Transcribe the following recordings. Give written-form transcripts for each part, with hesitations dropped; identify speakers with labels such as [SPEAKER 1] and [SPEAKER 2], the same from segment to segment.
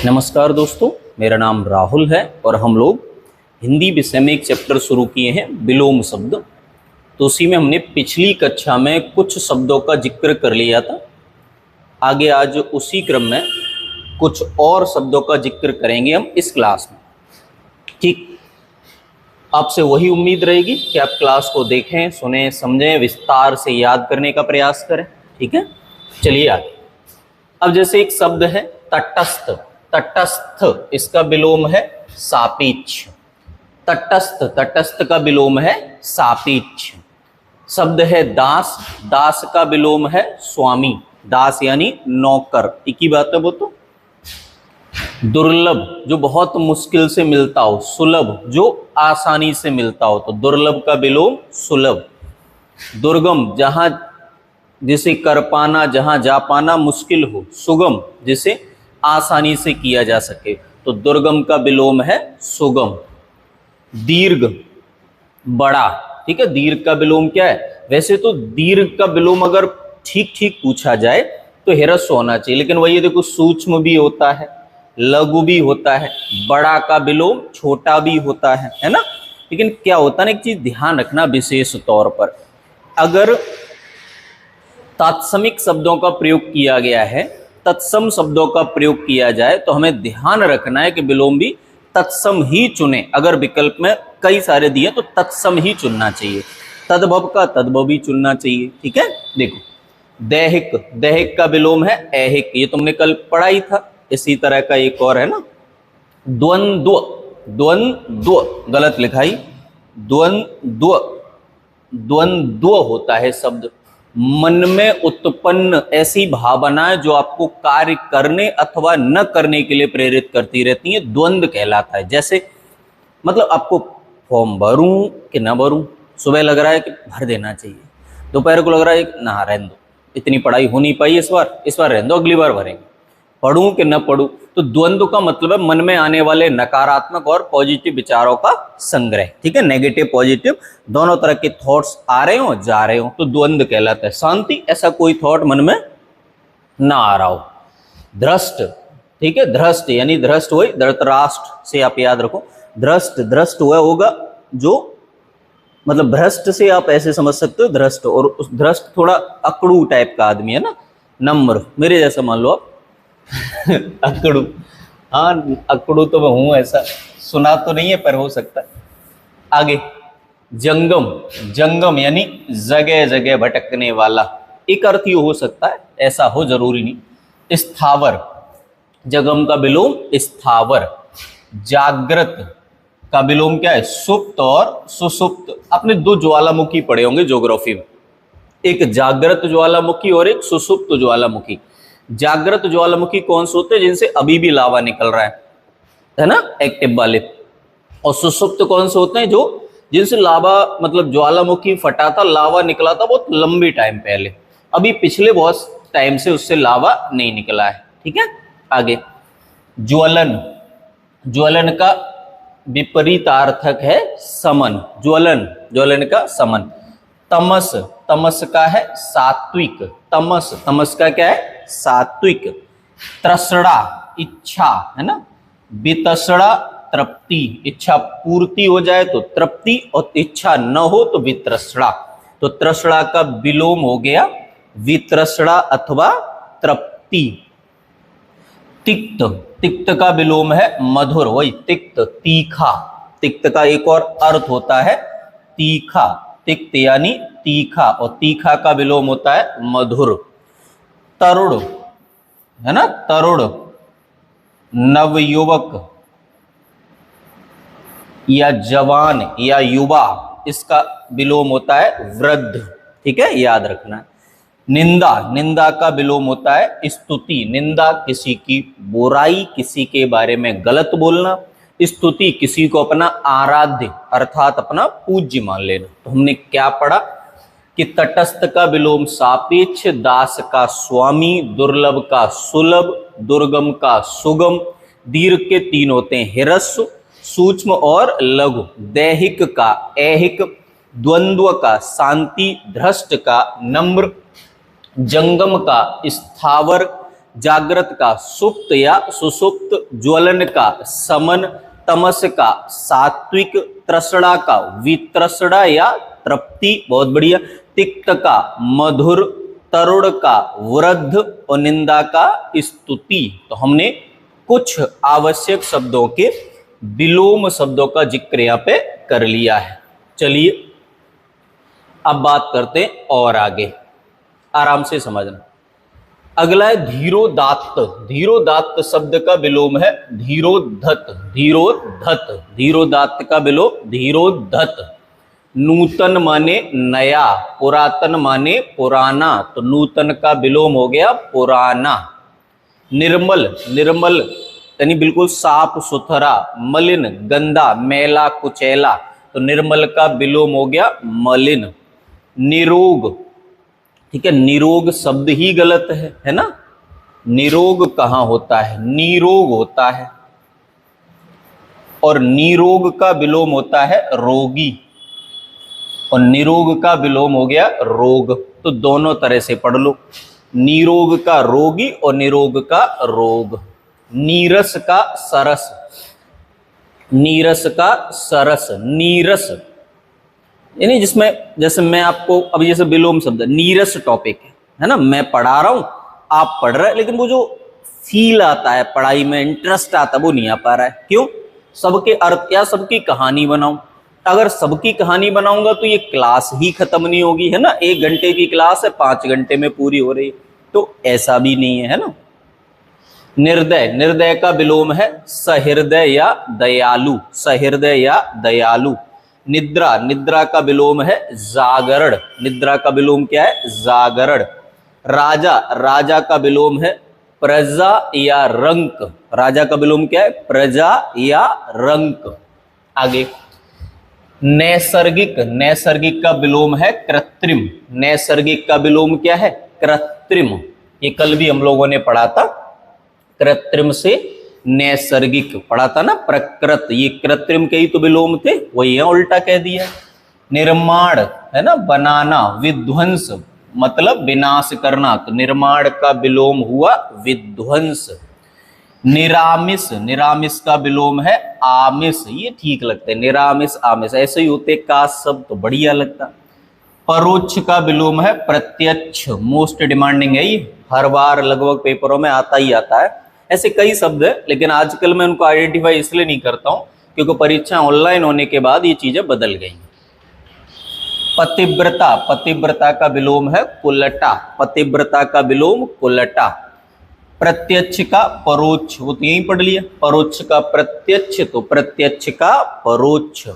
[SPEAKER 1] नमस्कार दोस्तों, मेरा नाम राहुल है और हम लोग हिंदी विषय में एक चैप्टर शुरू किए हैं विलोम शब्द। तो उसी में हमने पिछली कक्षा में कुछ शब्दों का जिक्र कर लिया था। आगे आज उसी क्रम में कुछ और शब्दों का जिक्र करेंगे हम इस क्लास में। ठीक, आपसे वही उम्मीद रहेगी कि आप क्लास को देखें, सुने, समझें, विस्तार से याद करने का प्रयास करें। ठीक है, चलिए आगे। अब जैसे एक शब्द है तटस्थ। तटस्थ इसका विलोम है सापेक्ष। तटस्थ, तटस्थ का विलोम है सापेक्ष। शब्द है दास। दास का विलोम है स्वामी। दास यानी नौकर, एक ही बात है वो तो। दुर्लभ, जो बहुत मुश्किल से मिलता हो। सुलभ, जो आसानी से मिलता हो, तो दुर्लभ का विलोम सुलभ। दुर्गम, जहां जिसे कर पाना, जहां जा पाना मुश्किल हो। सुगम, जिसे आसानी से किया जा सके, तो दुर्गम का विलोम है सुगम। दीर्घ, बड़ा। ठीक है, दीर्घ का विलोम क्या है? वैसे तो दीर्घ का विलोम अगर ठीक ठीक पूछा जाए तो ह्रस्व होना चाहिए, लेकिन वही देखो सूक्ष्म भी होता है, लघु भी होता है, बड़ा का विलोम छोटा भी होता है ना। लेकिन क्या होता है ना, एक चीज ध्यान रखना विशेष तौर पर, अगर तात्समिक शब्दों का प्रयोग किया गया है, तत्सम शब्दों का प्रयोग किया जाए, तो हमें ध्यान रखना है कि विलोम भी तत्सम ही चुने। अगर विकल्प में कई सारे दिए तो तत्सम ही चुनना चाहिए। तद्भव का तद्भव भी चुनना चाहिए। ठीक है, देखो दैहिक, दैहिक का विलोम है ऐहिक, ये तुमने कल पढ़ा ही था। इसी तरह का एक और है ना, द्वंद्व। द्वंद्व गलत लिखाई, द्वंद्व, द्वंद्व होता है शब्द। मन में उत्पन्न ऐसी भावनाएं जो आपको कार्य करने अथवा न करने के लिए प्रेरित करती रहती हैं, द्वंद्व कहलाता है। जैसे मतलब आपको फॉर्म भरूं कि न भरूं, सुबह लग रहा है कि भर देना चाहिए, दोपहर को लग रहा है कि ना रहने दो, इतनी पढ़ाई हो नहीं पाई इस बार रहने दो, अगली बार भरेंगे। पढ़ूं कि न पढ़ूं, तो द्वंद्व का मतलब है मन में आने वाले नकारात्मक और पॉजिटिव विचारों का संग्रह। ठीक है, नेगेटिव पॉजिटिव दोनों तरह के थॉट्स आ रहे हो जा रहे हो, तो द्वंद्व कहलाता है। शांति, ऐसा कोई थॉट मन में ना आ रहा हो। धृष्ट, ठीक है, धृष्ट यानी धृष्ट हुए धृतराष्ट्र से आप याद रखो। धृष्ट, धृष्ट हुआ होगा जो मतलब भ्रष्ट से आप ऐसे समझ सकते हो धृष्ट, और उस धृष्ट थोड़ा अकड़ू टाइप का आदमी है ना, नम्र, मेरे जैसा मान लो आप। अकड़ू, हाँ अकड़ू तो मैं हूं, ऐसा सुना तो नहीं है पर हो सकता है। आगे जंगम। जंगम यानी जगह जगह भटकने वाला, एक अर्थ ही हो सकता है, ऐसा हो जरूरी नहीं। स्थावर, जगम का विलोम स्थावर। जागृत का विलोम क्या है? सुप्त और सुसुप्त। आपने दो ज्वालामुखी पढ़े होंगे ज्योग्राफी में, एक जागृत ज्वालामुखी और एक सुसुप्त ज्वालामुखी। जागृत ज्वालामुखी कौन से होते हैं? जिनसे अभी भी लावा निकल रहा है ना, एक्टिव वाले। और सुसुप्त कौन से होते हैं? जो जिनसे लावा मतलब ज्वालामुखी फटा था, लावा निकला था बहुत लंबी टाइम पहले, अभी पिछले बहुत टाइम से उससे लावा नहीं निकला है। ठीक है, आगे ज्वलन। ज्वलन का विपरीतार्थक है समन। ज्वलन, ज्वलन का समन। तमस, तमस का है सात्विक। तमस, तमस का क्या है? सात्विक। तृष्णा, इच्छा है ना, वितृष्णा तृप्ति, इच्छा पूर्ति हो जाए तो तृप्ति, और इच्छा न हो तो वितृष्णा। तो तृष्णा का विलोम हो गया वितृष्णा अथवा तृप्ति। तिक्त, तिक्त का विलोम है मधुर, वही तिक्त, तीखा। तिक्त का एक और अर्थ होता है तीखा। तिक्त यानी तीखा, और तीखा का विलोम होता है मधुर। तरुण है ना, तरुण नवयुवक या जवान या युवा, इसका विलोम होता है वृद्ध। ठीक है, याद रखना। निंदा, निंदा का विलोम होता है स्तुति। निंदा किसी की बुराई, किसी के बारे में गलत बोलना। स्तुति किसी को अपना आराध्य अर्थात अपना पूज्य मान लेना। तो हमने क्या पढ़ा कि तटस्थ का विलोम सापेक्ष, दास का स्वामी, दुर्लभ का सुलभ, दुर्गम का सुगम, दीर्घ के तीन होते हैं ह्रस्व, सूक्ष्म और लघु, दैहिक का ऐहिक, द्वंद्व का शांति, धृष्ट का नम्र, जंगम का स्थावर, जागृत का, सुप्त या सुसुप्त, ज्वलन का, समन, तमस का, सात्विक, तृष्णा का, वितृष्णा या तृप्ति, बहुत बढ़िया, तिक्त का, मधुर, तरुण का, वृद्ध और निंदा का स्तुति। तो हमने कुछ आवश्यक शब्दों के विलोम शब्दों का जिक्र यहाँ पे कर लिया है। चलिए अब बात करते हैं और आगे, आराम से समझना। अगला है धीरोदात्त। धीरोदात्त शब्द का विलोम है धीरोद्धत। धीरोद्धत, धीरोदात्त का विलोम धीरोद्धत। नूतन माने नया, पुरातन माने पुराना, तो नूतन का विलोम हो गया पुराना। निर्मल, निर्मल यानी बिल्कुल साफ सुथरा। मलिन, गंदा, मैला, कुचैला, तो निर्मल का विलोम हो गया मलिन। निरोग, ठीक है, निरोग शब्द ही गलत है ना। निरोग कहां होता है, निरोग होता है, और निरोग का विलोम होता है रोगी, और निरोग का विलोम हो गया रोग। तो दोनों तरह से पढ़ लो, निरोग का रोगी और निरोग का रोग। नीरस का सरस, नीरस का सरस, नीरस यानी जिसमें, जैसे मैं आपको अभी जैसे विलोम शब्द नीरस टॉपिक है ना, मैं पढ़ा रहा हूं, आप पढ़ रहे हैं, लेकिन वो जो फील आता है पढ़ाई में, इंटरेस्ट आता है, वो नहीं आ पा रहा है। क्यों? सबके अर्थ या सबकी कहानी बनाऊं। अगर सबकी कहानी बनाऊंगा तो ये क्लास ही खत्म नहीं होगी, है ना। 1 घंटे की क्लास है, 5 घंटे में पूरी हो रही है, तो ऐसा भी नहीं है ना। निर्दय, निर्दय का विलोम है सहृदय या दयालु, सहृदय या दयालु। निद्रा, निद्रा का विलोम है जागरण, निद्रा का विलोम क्या है, जागरण। राजा, राजा का विलोम है प्रजा या रंक, राजा का विलोम क्या है, प्रजा या रंक। आगे नैसर्गिक, नैसर्गिक का विलोम है कृत्रिम, नैसर्गिक का विलोम क्या है, कृत्रिम। ये कल भी हम लोगों ने पढ़ा था, कृत्रिम से नैसर्गिक पढ़ा था ना, प्रकृत, ये कृत्रिम के ही तो विलोम थे, वही है, उल्टा कह दिया। निर्माण है ना, बनाना। विध्वंस मतलब विनाश करना, तो निर्माण का विलोम हुआ विध्वंस। निरामिस, निरामिस का विलोम है आमिष, ये ठीक लगता है, निरामिस आमिष, ऐसे ही होते काश सब, तो बढ़िया लगता। परोक्ष का विलोम है प्रत्यक्ष, मोस्ट डिमांडिंग है ये, हर बार लगभग पेपरों में आता ही आता है। ऐसे कई शब्द है, लेकिन आजकल मैं उनको आइडेंटिफाई इसलिए नहीं करता हूं क्योंकि परीक्षा ऑनलाइन होने के बाद ये चीजें बदल गई। पतिव्रता, पतिव्रता का विलोम है कुलटा, पतिव्रता का विलोम कुलटा। प्रत्यक्ष का परोक्ष, वो तो यही पढ़ लिया, परोक्ष का प्रत्यक्ष, तो प्रत्यक्ष का परोक्ष।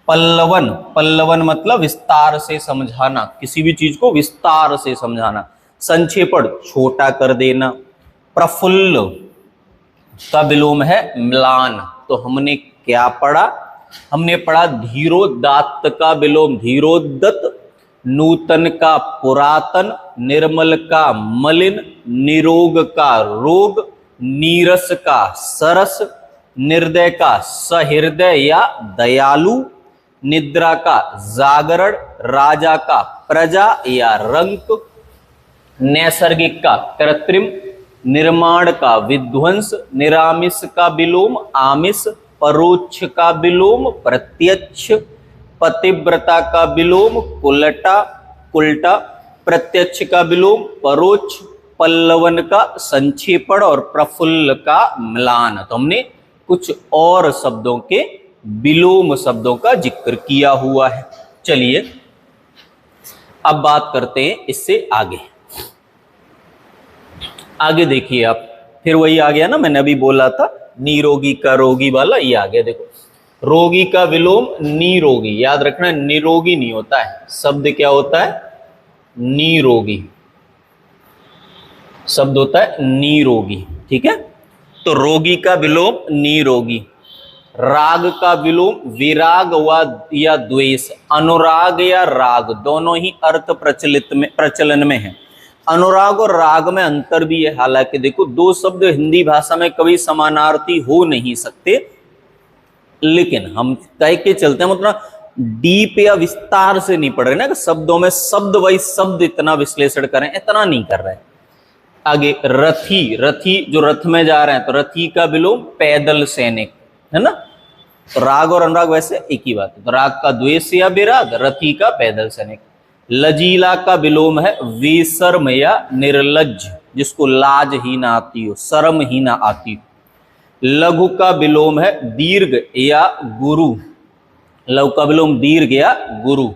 [SPEAKER 1] पल्लवन, पल्लवन मतलब विस्तार से समझाना, किसी भी चीज को विस्तार से समझाना। संक्षेपण, छोटा कर देना। प्रफुल्ल का विलोम है म्लान। तो हमने क्या पढ़ा, हमने पढ़ा धीरोदात्त का विलोम धीरोद्धत, नूतन का पुरातन, निर्मल का मलिन, निरोग का रोग, नीरस का सरस, निर्दय का सहृदय या दयालु, निद्रा का जागरण, राजा का प्रजा या रंक, नैसर्गिक का कृत्रिम, निर्माण का विध्वंस, निरामिष का विलोम आमिष, परोक्ष का विलोम प्रत्यक्ष, पतिव्रता का विलोम कुलटा, कुलटा, प्रत्यक्ष का विलोम परोक्ष, पल्लवन का संक्षेपण और प्रफुल्ल का म्लान। तो हमने कुछ और शब्दों के विलोम शब्दों का जिक्र किया हुआ है। चलिए अब बात करते हैं इससे आगे। आगे देखिए आप, फिर वही आ गया ना, मैंने अभी बोला था निरोगी का रोगी वाला, ये आ गया। देखो रोगी का विलोम निरोगी, याद रखना निरोगी नहीं होता है, शब्द क्या होता है, निरोगी शब्द होता है निरोगी, ठीक है। तो रोगी का विलोम निरोगी। राग का विलोम विराग या द्वेष। अनुराग या राग दोनों ही अर्थ प्रचलन में है। अनुराग और राग में अंतर भी है, हालांकि देखो दो शब्द हिंदी भाषा में कभी समानार्थी हो नहीं सकते, लेकिन हम कह के चलते हैं, मतलब डीप या विस्तार से नहीं पढ़ रहे ना, कि शब्दों में शब्द वाइज शब्द इतना विश्लेषण करें, इतना नहीं कर रहे। आगे रथी, रथी जो रथ में जा रहे हैं, तो रथी का विलोम पैदल सैनिक, है ना। तो राग और अनुराग वैसे एक ही बात है, तो राग का द्वेष या विराग, रथी का पैदल सैनिक। लजीला का विलोम है विशर्म या निर्लज्ज, जिसको लाज ही ना आती हो, शर्म ही ना आती हो। लघु का विलोम है दीर्घ या गुरु, लघु का विलोम दीर्घ या गुरु।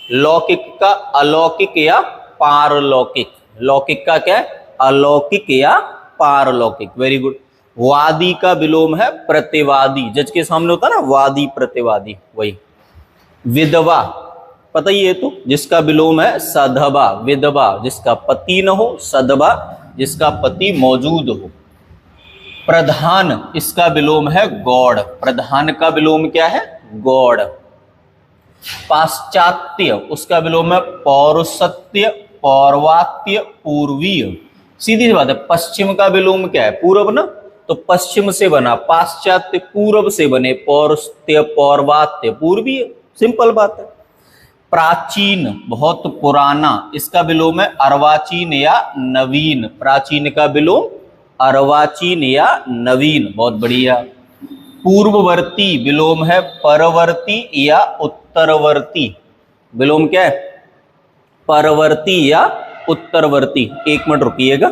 [SPEAKER 1] लौकिक का अलौकिक या पारलौकिक, लौकिक का क्या है, अलौकिक या पारलौकिक, वेरी गुड। वादी का विलोम है प्रतिवादी, जज के सामने होता ना वादी प्रतिवादी, वही। विधवा पता ही है तो, जिसका विलोम है सधवा, विधवा जिसका पति न हो, सधवा जिसका पति मौजूद हो। प्रधान इसका विलोम है गौड़, प्रधान का विलोम क्या है, गौड़। पाश्चात्य उसका विलोम है पौरुषत्य, पौर्वात्य, पूर्वीय। सीधी सी बात है, पश्चिम का विलोम क्या है, पूर्व ना, तो पश्चिम से बना, पाश्चात्य पूर्व से बने, पौरुषत्य पौर्वात्य पूर्वीय, सिंपल बात है। प्राचीन बहुत पुराना, इसका विलोम है अर्वाचीन या नवीन, प्राचीन का विलोम अर्वाचीन या नवीन, बहुत बढ़िया। पूर्ववर्ती विलोम है परवर्ती या उत्तरवर्ती, विलोम क्या है, परवर्ती या उत्तरवर्ती। एक मिनट रुकिएगा।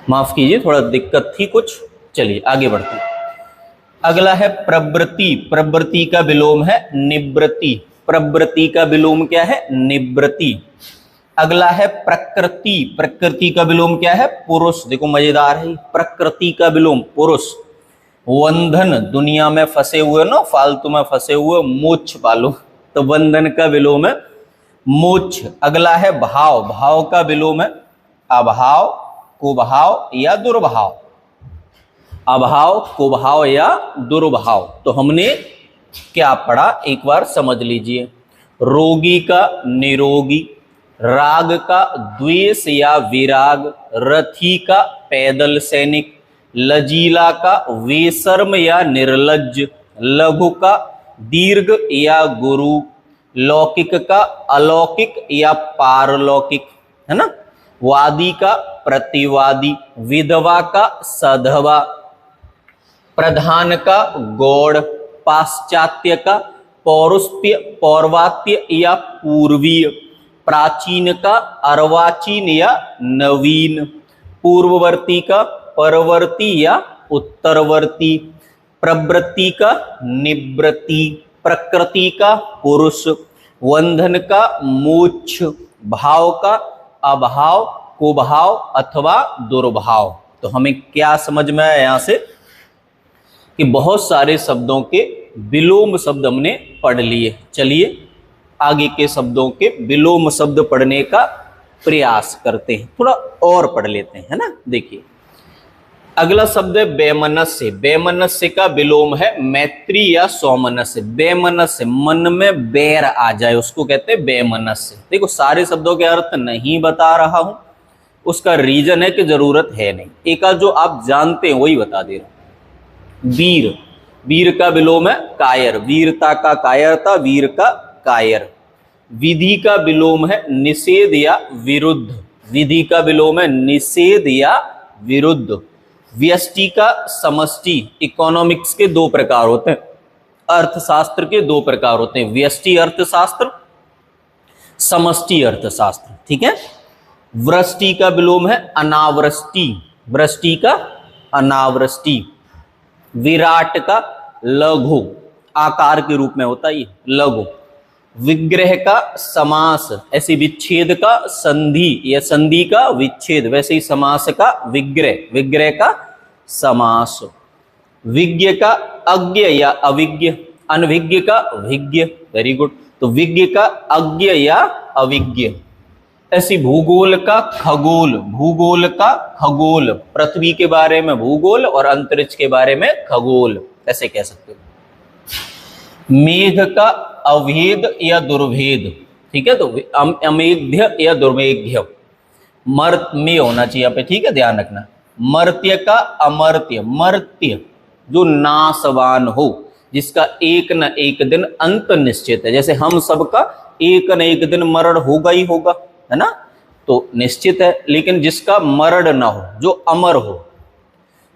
[SPEAKER 1] माफ कीजिए, थोड़ा दिक्कत थी कुछ, चलिए आगे बढ़ते हैं। अगला है प्रवृत्ति, प्रवृत्ति का विलोम है निवृत्ति, प्रवृत्ति का विलोम क्या है, निवृत्ति। अगला है प्रकृति, प्रकृति का विलोम क्या है, पुरुष। देखो मजेदार है, प्रकृति का विलोम पुरुष। वंधन दुनिया में फंसे हुए ना, फालतू में फंसे हुए, मोक्ष पालो, तो बंधन का विलोम है मोक्ष। अगला है भाव, भाव का विलोम है अभाव, कुभाव या दुर्भाव, अभाव, कुभाव या दुर्भाव। तो हमने क्या पढ़ा एक बार समझ लीजिए। रोगी का निरोगी, राग का द्वेष या विराग, रथी का पैदल सैनिक, लजीला का वेशर्म या निर्लज्ज, लघु का दीर्घ या गुरु, लौकिक का अलौकिक या पारलौकिक, है ना। वादी का प्रतिवादी, विधवा का सधवा, प्रधान का गौड़, पाश्चात्य का पौरुष्त्य पौर्वात्य या पूर्वीय, प्राचीन का अर्वाचीन या नवीन, पूर्ववर्ती का परवर्ती या उत्तरवर्ती, प्रवृत्ति का निवृत्ति, प्रकृति का पुरुष, वंधन का मोक्ष, भाव का अभाव, कुभाव अथवा दुर्भाव। तो हमें क्या समझ में आया यहां से कि बहुत सारे शब्दों के विलोम शब्द हमने पढ़ लिए। चलिए आगे के शब्दों के विलोम शब्द पढ़ने का प्रयास करते हैं, थोड़ा और पढ़ लेते हैं, है ना। देखिए अगला शब्द है बेमनस्य, बेमनस्य का विलोम है मैत्री या सौमनस्य। बेमनस्य मन में बैर आ जाए उसको कहते हैं बेमनस्य। देखो सारे शब्दों के अर्थ नहीं बता रहा हूं, उसका रीजन है कि जरूरत है नहीं, एक जो आप जानते हैं वही बता दे रहा हूं। वीर, वीर का विलोम है कायर, वीरता का कायरता, वीर का कायर। विधि का विलोम है निषेध या विरुद्ध, विधि का विलोम है निषेध या विरुद्ध। व्यष्टि का समष्टि, इकोनॉमिक्स के दो प्रकार होते हैं, अर्थशास्त्र के दो प्रकार होते हैं, व्यष्टि अर्थशास्त्र, समष्टि अर्थशास्त्र, ठीक है। वृष्टि का विलोम है अनावृष्टि, वृष्टि का अनावृष्टि। विराट का लघु, आकार के रूप में होता है ये लघु। विग्रह का समास, ऐसे विच्छेद का संधि या संधि का विच्छेद, वैसे ही समास का विग्रह, विग्रह का समास। विज्ञ का अज्ञ या अविज्ञ, अनभिज्ञ का विज्ञ, वेरी गुड। तो विज्ञ का अज्ञ या अविज्ञ। ऐसी भूगोल का खगोल, भूगोल का खगोल, पृथ्वी के बारे में भूगोल और अंतरिक्ष के बारे में खगोल, ऐसे कह सकते हो। मेघ का अभेद या दुर्भेद, ठीक है, तो अमेध्य या दुर्मेघ्य, मर्त्य होना चाहिए यहाँ पे, ठीक है, ध्यान रखना। मर्त्य का अमर्त्य, मर्त्य जो नाशवान हो, जिसका एक न एक दिन अंत निश्चित है। जैसे हम सबका एक न एक दिन मरण होगा ही होगा, है ना, तो निश्चित है। लेकिन जिसका मरण ना हो, जो अमर हो,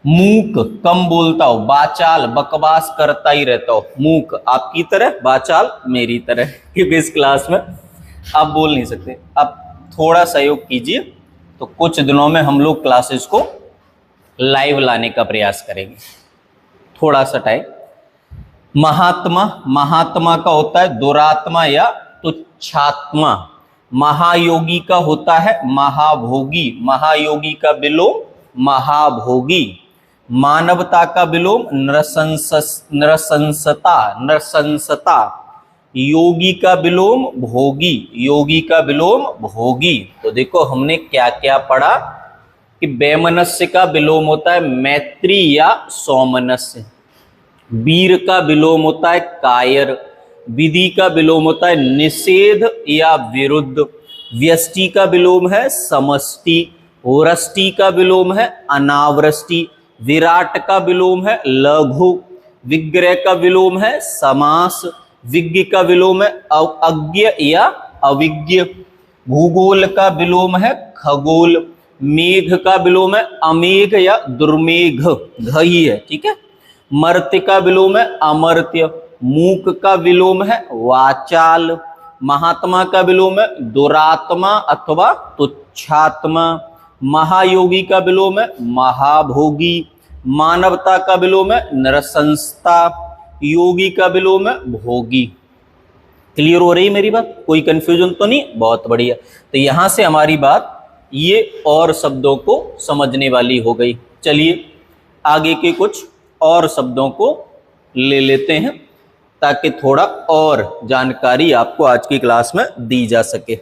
[SPEAKER 1] मूक कम बोलता हो, बाचाल बकवास करता ही रहता हो, मूक आपकी तरह, बाचाल मेरी तरह, क्योंकि इस क्लास में आप बोल नहीं सकते। आप थोड़ा सहयोग कीजिए तो कुछ दिनों में हम लोग क्लासेस को लाइव लाने का प्रयास करेंगे, थोड़ा सा टाइम। महात्मा, महात्मा का होता है दुरात्मा या तुच्छात्मा। महायोगी का होता है महाभोगी, महायोगी का विलोम महाभोगी। मानवता का विलोम नृशंसता, नृशंसता। योगी का विलोम भोगी, योगी का विलोम भोगी। तो देखो हमने क्या क्या पढ़ा कि वैमनस्य का विलोम होता है मैत्री या सौमनस्य, वीर का विलोम होता है कायर, विधि का विलोम होता है निषेध या विरुद्ध, व्यष्टि का विलोम है समष्टि, वृष्टि का विलोम है अनावृष्टि, विराट का विलोम है लघु, विग्रह का विलोम है समास, विज्ञ का विलोम है अज्ञ या अविज्ञ, भूगोल का विलोम है खगोल, मेघ का विलोम है अमेघ या दुर्मेघ, घ ही है, ठीक है। मर्त्य का विलोम है अमर्त्य, मूक का विलोम है वाचाल, महात्मा का विलोम है दुरात्मा अथवा तुच्छात्मा, महायोगी का विलोम है महाभोगी, मानवता का विलोम है नृशंसता, योगी का विलोम है भोगी। क्लियर हो रही मेरी बात? कोई कंफ्यूजन तो नहीं? बहुत बढ़िया। तो यहां से हमारी बात ये और शब्दों को समझने वाली हो गई। चलिए आगे के कुछ और शब्दों को ले लेते हैं ताकि थोड़ा और जानकारी आपको आज की क्लास में दी जा सके।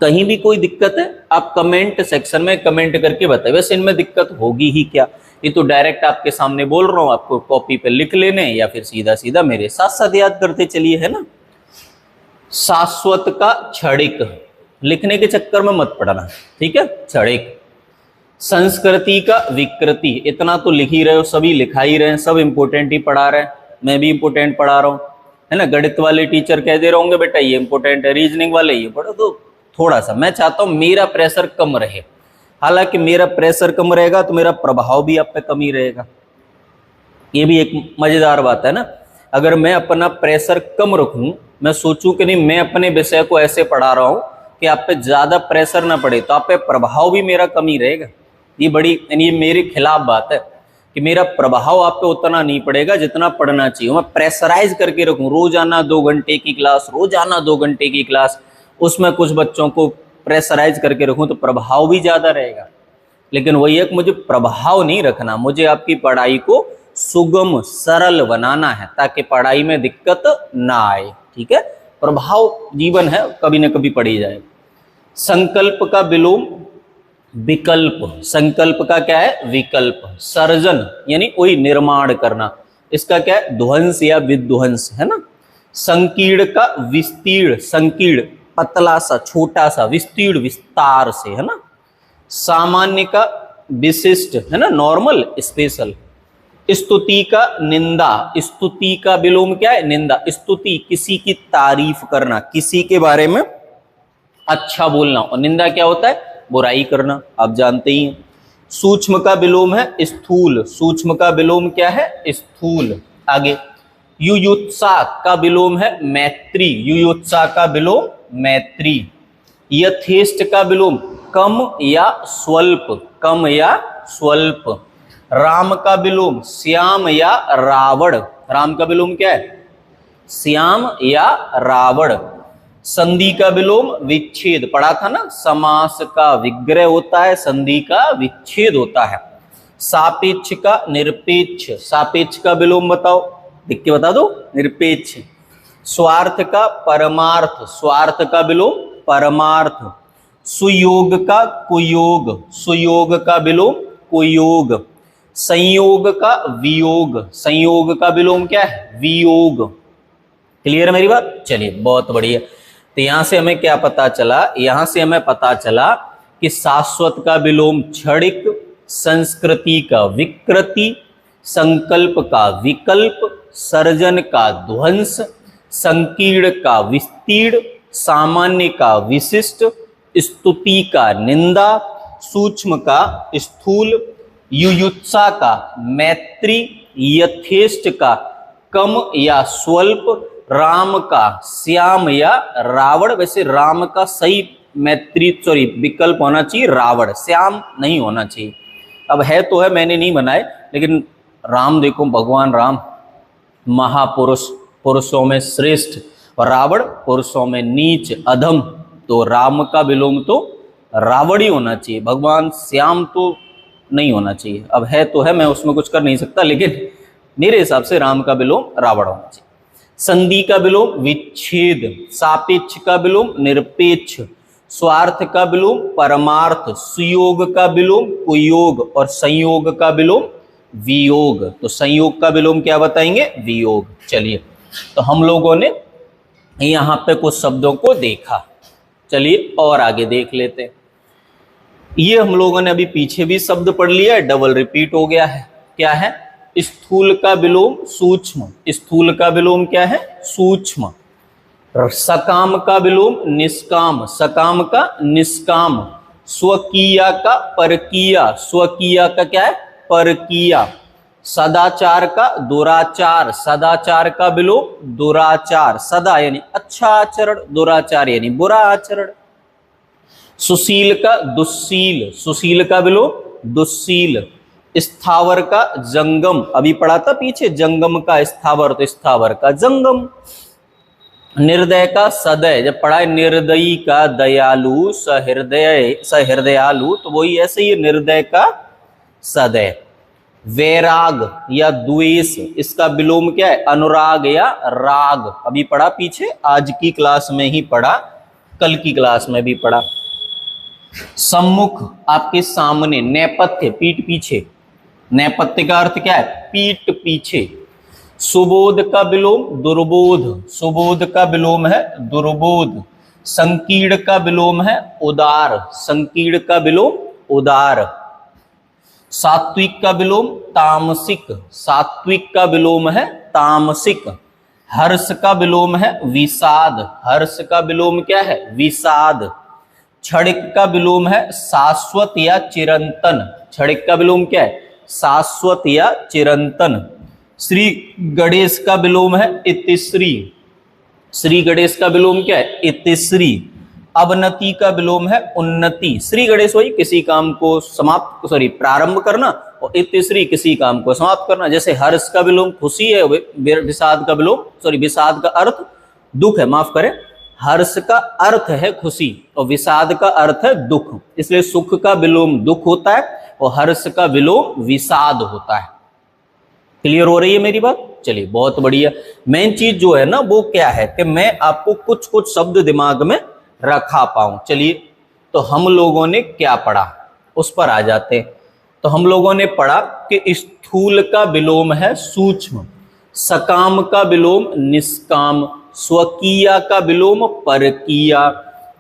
[SPEAKER 1] कहीं भी कोई दिक्कत है आप कमेंट सेक्शन में कमेंट करके बताइए। वैसे इनमें दिक्कत होगी ही क्या, ये तो डायरेक्ट आपके सामने बोल रहा हूं, आपको कॉपी पे लिख लेने या फिर सीधा सीधा मेरे साथ साथ याद करते चलिए, है ना। शाश्वत का क्षणिक, लिखने के चक्कर में मत पड़ना, ठीक है, क्षणिक। संस्कृति का विकृति, इतना तो लिख ही रहे हो, सभी लिखा ही रहे हैं, सब इंपोर्टेंट ही पढ़ा रहे हैं, मैं भी इंपोर्टेंट पढ़ा रहा हूँ, है ना। गणित वाले टीचर कह दे रहे होंगे बेटा ये इंपोर्टेंट है, रीजनिंग वाले ये पढ़ो, तो थोड़ा सा मैं चाहता हूँ मेरा प्रेशर कम रहे। हालांकि मेरा प्रेशर कम रहेगा तो मेरा प्रभाव भी आप पे कम ही रहेगा, ये भी एक मजेदार बात है ना। अगर मैं अपना प्रेशर कम रखूं, मैं सोचूं कि नहीं मैं अपने विषय को ऐसे पढ़ा रहा हूं कि आप पे ज्यादा प्रेशर ना पड़े, तो आप पे प्रभाव भी मेरा कम ही रहेगा। ये बड़ी ये मेरे खिलाफ बात है कि मेरा प्रभाव आप पे उतना नहीं पड़ेगा जितना पढ़ना चाहिए। मैं प्रेशराइज करके रखूं, रोजाना 2 घंटे की क्लास, रोजाना 2 घंटे की क्लास, उसमें कुछ बच्चों को प्रेशराइज करके रखूं तो प्रभाव भी ज्यादा रहेगा। लेकिन वही है कि मुझे प्रभाव नहीं रखना, मुझे आपकी पढ़ाई को सुगम सरल बनाना है ताकि पढ़ाई में दिक्कत ना आए, ठीक है। प्रभाव जीवन है, कभी ना कभी पढ़ी जाए। संकल्प का विलोम विकल्प, संकल्प का क्या है विकल्प। सर्जन यानी वही निर्माण करना, इसका क्या है ध्वंस या विध्वंस, है ना। संकीर्ण का विस्तीर्ण, संकीर्ण पतला सा छोटा सा, विस्तीर्ण विस्तार से, है ना। सामान्य का विशिष्ट, है ना, नॉर्मल स्पेशल। स्तुति का निंदा, स्तुति का विलोम क्या है निंदा। स्तुति किसी की तारीफ करना, किसी के बारे में अच्छा बोलना, और निंदा क्या होता है बुराई करना, आप जानते ही हैं। सूक्ष्म का विलोम है स्थूल, सूक्ष्म का विलोम क्या है स्थूल। आगे युयुत्सा का विलोम है मैत्री, युयुत्सा का विलोम मैत्री। यथेष्ट का विलोम कम या स्वल्प, कम या स्वल्प। राम का विलोम श्याम या रावण, राम का विलोम क्या है श्याम या रावण। संधि का विलोम विच्छेद, पढ़ा था ना, समास का विग्रह होता है, संधि का विच्छेद होता है। सापेक्ष का निरपेक्ष, सापेक्ष का विलोम बताओ, लिख के बता दो निरपेक्ष। स्वार्थ का परमार्थ, स्वार्थ का विलोम परमार्थ। सुयोग का कुयोग, सुयोग का विलोम कुयोग। संयोग का वियोग, संयोग का विलोम क्या है वियोग। क्लियर है मेरी बात? चलिए बहुत बढ़िया। तो यहां से हमें क्या पता चला, यहां से हमें पता चला कि शाश्वत का विलोम क्षणिक, संस्कृति का विकृति, संकल्प का विकल्प, सर्जन का ध्वंस, संकीर्ण का विस्तीर्ण, सामान्य का विशिष्ट, स्तुति का निंदा, सूक्ष्म का स्थूल, युयुत्सा का मैत्री, यथेष्ट का कम या स्वल्प, राम का श्याम या रावण। वैसे राम का सही मैत्री विकल्प होना चाहिए रावण, श्याम नहीं होना चाहिए। अब है तो है, मैंने नहीं बनाए, लेकिन राम देखो, भगवान राम महापुरुष, पुरुषों में श्रेष्ठ, और रावण पुरुषों में नीच अधम, तो राम का विलोम तो रावण ही होना चाहिए, भगवान श्याम तो नहीं होना चाहिए। अब है तो है, मैं उसमें कुछ कर नहीं सकता, लेकिन मेरे हिसाब से राम का विलोम रावण होना चाहिए। संधि का विलोम विच्छेद, सापेक्ष का विलोम निरपेक्ष, स्वार्थ का विलोम परमार्थ, सुयोग का विलोम कुयोग, और संयोग का विलोम वियोग। तो संयोग का विलोम क्या बताएंगे? वियोग। चलिए, तो हम लोगों ने यहाँ पे कुछ शब्दों को देखा, चलिए और आगे देख लेते हैं। ये हम लोगों ने अभी पीछे भी शब्द पढ़ लिया है, डबल रिपीट हो गया है। क्या है? स्थूल का विलोम सूक्ष्म, स्थूल का विलोम क्या है? सूक्ष्म। सकाम का विलोम निष्काम, सकाम का निष्काम। स्वकीया का परकीया, स्वकीया का क्या है? परकीया। सदाचार का दुराचार, सदाचार का विलोम दुराचार। सदा यानी अच्छा आचरण, दुराचार यानी बुरा आचरण। सुशील का दुस्सील, सुशील का विलोम दुस्सील। स्थावर का जंगम, अभी पढ़ा था पीछे, जंगम का स्थावर, तो स्थावर का जंगम। निर्दय का सदय, जब पढ़ा है निर्दयी का दयालु, सहृदयालु, तो वही ऐसे ही निर्दय का सदय। वैराग या द्वेष, इसका विलोम क्या है? अनुराग या राग, अभी पढ़ा पीछे, आज की क्लास में ही पढ़ा, कल की क्लास में भी पढ़ा। सम्मुख आपके सामने, नेपथ्य पीठ पीछे, नेपथ्य का अर्थ क्या है? पीठ पीछे। सुबोध का विलोम दुर्बोध, सुबोध का विलोम है दुर्बोध। संकीर्ण का विलोम है उदार, संकीर्ण का विलोम उदार। सात्विक का विलोम तामसिक, सात्विक का विलोम है तामसिक। हर्ष का विलोम है विषाद, हर्ष का विलोम क्या है? विषाद। क्षणिक का विलोम है शाश्वत या चिरंतन, क्षणिक का विलोम क्या है? शाश्वत या चिरंतन। श्री गणेश का विलोम है इतिश्री, श्री गणेश का विलोम क्या है? इतिश्री। अवनति का विलोम है उन्नति, श्री गणेश वही किसी काम को समाप्त प्रारंभ करना, और इतिश्री किसी काम को समाप्त करना। जैसे हर्ष का विलोम खुशी है, विषाद का विलोम विषाद का अर्थ दुख है, माफ करें, हर्ष का अर्थ है खुशी और विषाद का अर्थ है दुख, इसलिए सुख का विलोम दुख होता है और हर्ष का विलोम विषाद होता है। क्लियर हो रही है मेरी बात? चलिए, बहुत बढ़िया। मेन चीज जो है ना वो क्या है कि मैं आपको कुछ कुछ शब्द दिमाग में रखा पाऊं। चलिए, तो हम लोगों ने क्या पढ़ा उस पर आ जाते हैं। तो हम लोगों ने पढ़ा कि स्थूल का विलोम है सूक्ष्म, सकाम का विलोम निष्काम, स्वकीया का विलोम परकीया,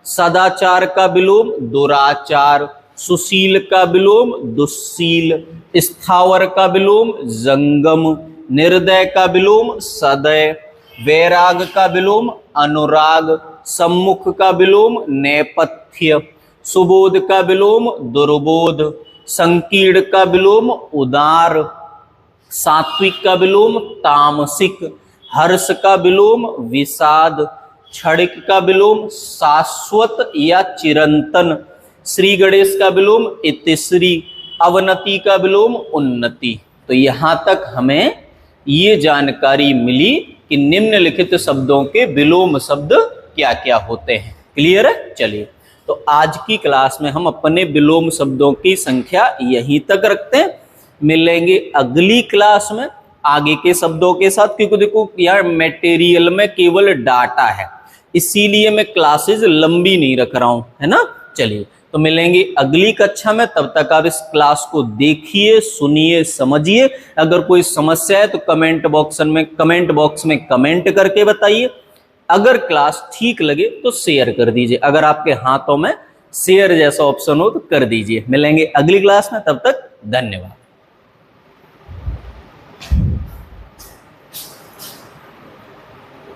[SPEAKER 1] सदाचार का विलोम दुराचार, सुशील का विलोम दुस्सील, स्थावर का विलोम जंगम, निर्दय का विलोम सदय, वैराग का विलोम अनुराग, सम्मुख का विलोम नेपथ्य, सुबोध का विलोम दुर्बोध, संकीर्ण का विलोम उदार, सात्विक का विलोम तामसिक, हर्ष का विलोम विषाद, क्षणिक का विलोम शाश्वत या चिरंतन, श्री गणेश का विलोम इतिश्री, अवनति का विलोम उन्नति। तो यहां तक हमें ये जानकारी मिली कि निम्नलिखित शब्दों के विलोम शब्द क्या क्या होते हैं। क्लियर है? चलिए, तो आज की क्लास में हम अपने विलोम शब्दों की संख्या यहीं तक रखते हैं। मिलेंगे अगली क्लास में आगे के शब्दों के साथ, क्योंकि देखो यार मटेरियल में केवल डाटा है, इसीलिए मैं क्लासेस लंबी नहीं रख रहा हूं, है ना। चलिए, तो मिलेंगे अगली कक्षा में, तब तक आप इस क्लास को देखिए, सुनिए, समझिए। अगर कोई समस्या है तो कमेंट बॉक्स में कमेंट करके बताइए। अगर क्लास ठीक लगे तो शेयर कर दीजिए, अगर आपके हाथों में शेयर जैसा ऑप्शन हो तो कर दीजिए। मिलेंगे अगली क्लास में, तब तक धन्यवाद।